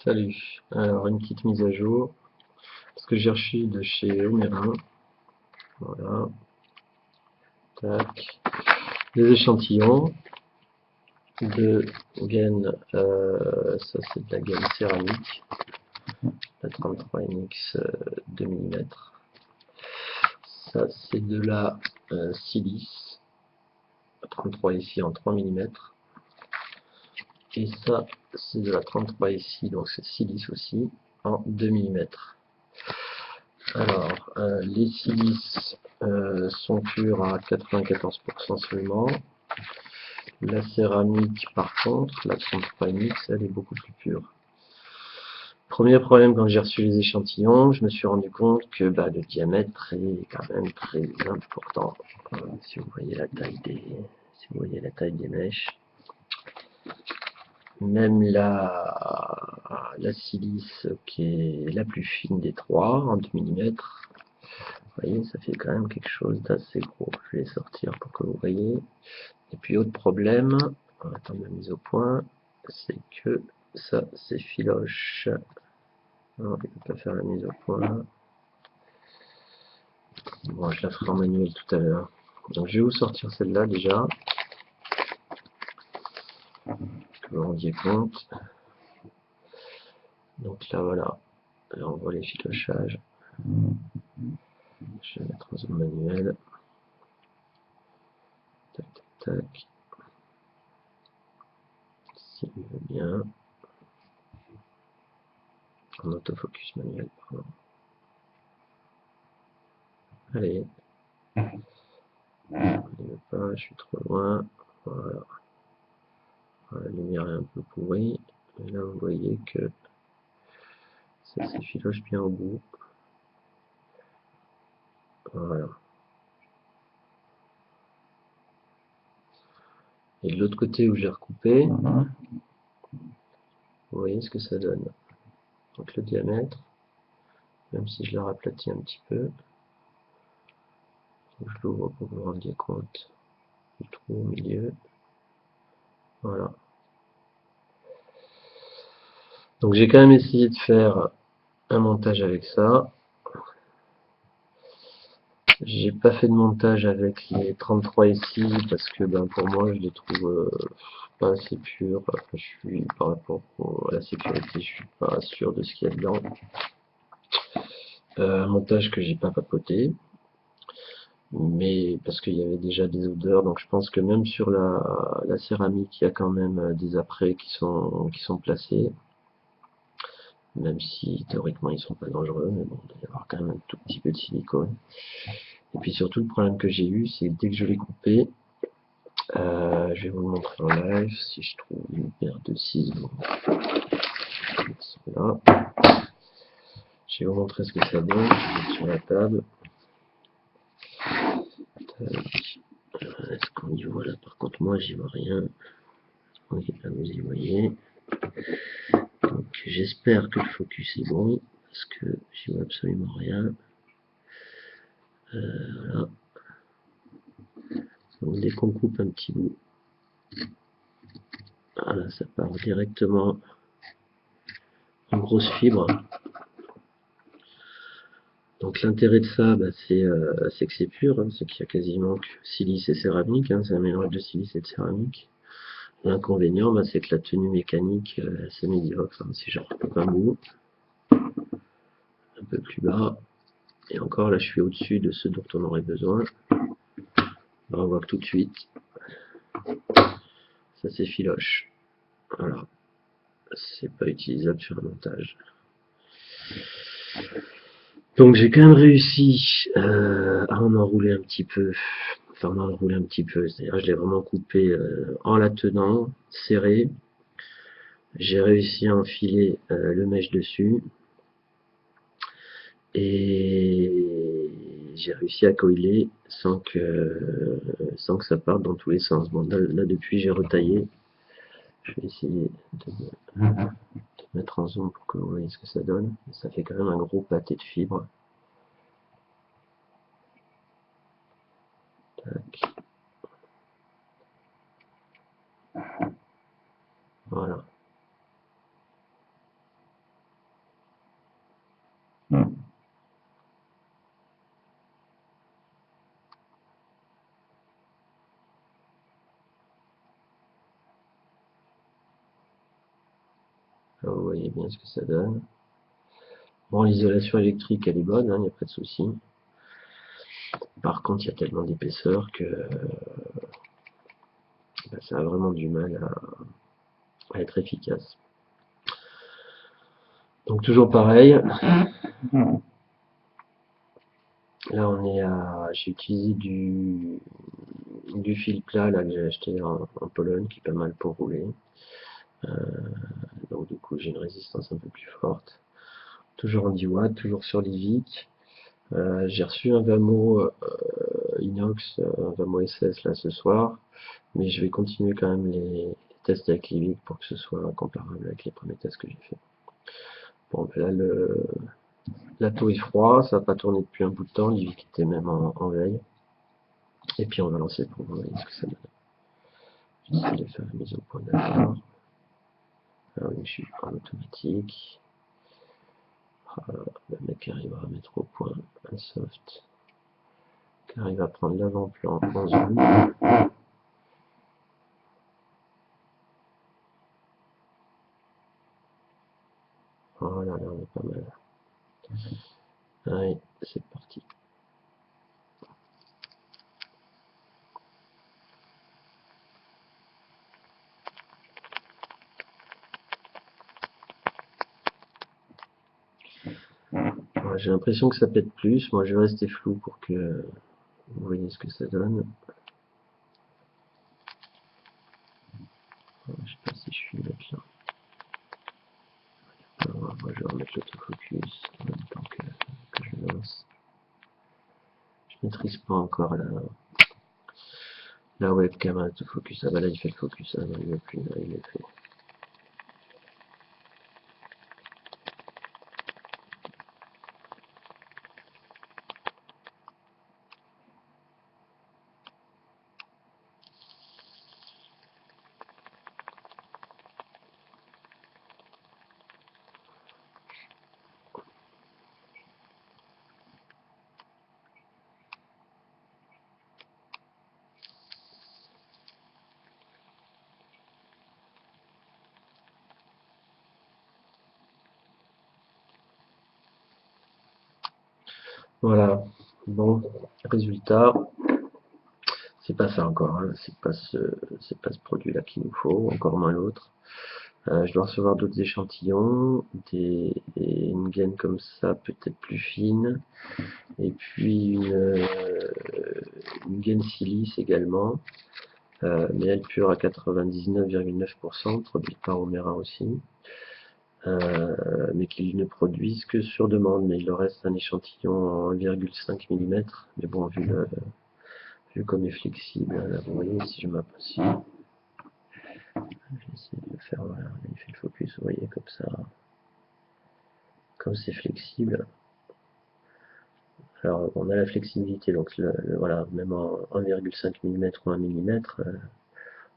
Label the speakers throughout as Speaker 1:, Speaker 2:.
Speaker 1: Salut. Alors, une petite mise à jour. Parce que j'ai reçu de chez Omerin. Voilà. Tac. Des échantillons de gaine. Ça, c'est de la gaine céramique. La 33NX 2 mm. Ça, c'est de la silice. 33 ici en 3 mm. Et ça, c'est de la 33 ici, donc c'est silice aussi, en 2 mm. Alors, les silices sont purs à 94% seulement. La céramique, par contre, la 33NX, elle est beaucoup plus pure. Premier problème, quand j'ai reçu les échantillons, je me suis rendu compte que le diamètre est quand même très important. Si vous voyez la taille des mèches, même la silice qui est la plus fine des trois, en 2 mm, vous voyez, ça fait quand même quelque chose d'assez gros. Je vais sortir pour que vous voyez. Et puis autre problème, on va attendre la mise au point, c'est que ça c'est filoche. Non, il ne peut pas faire la mise au point. Bon, je la ferai en manuel tout à l'heure. Donc je vais vous sortir celle-là déjà, que vous vous rendiez compte. Donc là voilà, là on voit les filochages. Je vais mettre en zone manuelle. Tac, tac, tac. S'il veut bien. En autofocus manuel, pardon. Allez. Il ne veut pas, je suis trop loin. Voilà. La lumière est un peu pourrie. Et là vous voyez que ça s'effiloche bien au bout. Voilà. Et de l'autre côté où j'ai recoupé, vous voyez ce que ça donne. Donc le diamètre, même si je le raplatis un petit peu, je l'ouvre pour que vous vous rendiez compte du trou au milieu. Voilà. Donc j'ai quand même essayé de faire un montage avec ça. J'ai pas fait de montage avec les 33 ici parce que pour moi je les trouve pas assez purs. Enfin, je suis par rapport à la sécurité, je suis pas sûr de ce qu'il y a dedans. Un montage que j'ai pas papoté, mais parce qu'il y avait déjà des odeurs, donc je pense que même sur la céramique il y a quand même des apprêts qui sont placés, même si théoriquement ils sont pas dangereux, mais bon, il doit y avoir quand même un tout petit peu de silicone. Et puis surtout le problème que j'ai eu, c'est que dès que je l'ai coupé, je vais vous le montrer en live si je trouve une paire de ciseaux. Voilà. Je vais vous montrer ce que ça donne. Je vais mettre sur la table. Est-ce qu'on y voit là? Par contre, moi, j'y vois rien. Oui, là, vous y voyez. Donc, j'espère que le focus est bon parce que j'y vois absolument rien. Voilà. Donc, dès qu'on coupe un petit bout, voilà, ça part directement en grosse fibre. Donc l'intérêt de ça, c'est que c'est pur, hein, c'est qu'il y a quasiment que silice et céramique, hein, c'est un mélange de silice et de céramique. L'inconvénient, c'est que la tenue mécanique, c'est médiocre, hein, c'est genre un bout, un peu plus bas, et encore là je suis au-dessus de ce dont on aurait besoin. On voit que tout de suite, ça s'effiloche. Voilà, c'est pas utilisable sur un montage. Donc j'ai quand même réussi à en enrouler un petit peu, enfin en enrouler un petit peu, c'est-à-dire je l'ai vraiment coupé en la tenant, serré. J'ai réussi à enfiler le mèche dessus et j'ai réussi à coiler sans que ça parte dans tous les sens. Bon, là depuis j'ai retaillé. Je vais essayer de mettre en zoom pour que vous voyez ce que ça donne. Ça fait quand même un gros pâté de fibres. Tac. Voilà. Là, vous voyez bien ce que ça donne. Bon, l'isolation électrique, elle est bonne, il n'y a pas de souci. Par contre, il y a tellement d'épaisseur que ça a vraiment du mal à être efficace. Donc toujours pareil. Là, j'ai utilisé du fil plat là que j'ai acheté en Pologne, qui est pas mal pour rouler. Donc du coup, j'ai une résistance un peu plus forte. Toujours en 10 watts, toujours sur les Vic. J'ai reçu un Vamo inox, un Vamo SS là ce soir, mais je vais continuer quand même les tests avec les Vic pour que ce soit comparable avec les premiers tests que j'ai fait. Bon, ben là, l'atto est froid, ça n'a pas tourné depuis un bout de temps, les Vic étaient même en veille. Et puis on va lancer pour voir ce que ça donne. J'essaie de faire la mise au point d'accord. Ah oui, je suis en automatique. Le mec arrivera à mettre au point un soft qui arrive à prendre l'avant-plan en zoom. Voilà, là on est pas mal. Allez, c'est parti. Voilà, j'ai l'impression que ça pète plus. Moi je vais rester flou pour que vous voyez ce que ça donne. Je sais pas si je suis là. Alors, moi je vais remettre l'autofocus en même temps que je lance. Je maîtrise pas encore la webcam autofocus. Ah bah là il fait le focus, ah non, il ne veut plus, là, il est fait. Voilà, bon, résultat, c'est pas ça encore, hein. C'est pas ce produit-là qu'il nous faut, encore moins l'autre. Je dois recevoir d'autres échantillons, une gaine comme ça, peut-être plus fine, et puis une gaine silice également, mais elle pure à 99,9%, produite par Omera aussi. Mais qu'ils ne produisent que sur demande, mais il leur reste un échantillon en 1,5 mm, mais bon, vu comme il est flexible, là, vous voyez, si je m'apprécie, j'essaie de le faire, voilà, il fait le focus, vous voyez, comme ça, comme c'est flexible. Alors, on a la flexibilité, donc voilà, même en 1,5 mm ou 1 mm,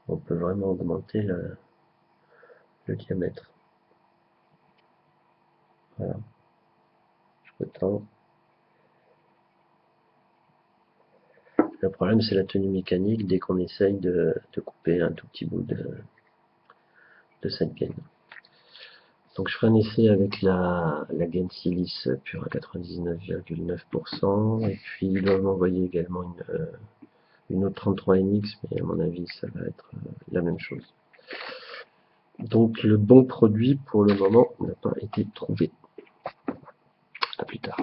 Speaker 1: on peut vraiment augmenter le diamètre. Voilà, je retends. Le problème, c'est la tenue mécanique dès qu'on essaye de couper un tout petit bout de cette gaine. Donc je ferai un essai avec la gaine silice pure à 99,9%, et puis ils doivent m'envoyer également une autre 33NX, mais à mon avis ça va être la même chose. Donc le bon produit pour le moment n'a pas été trouvé. À plus tard.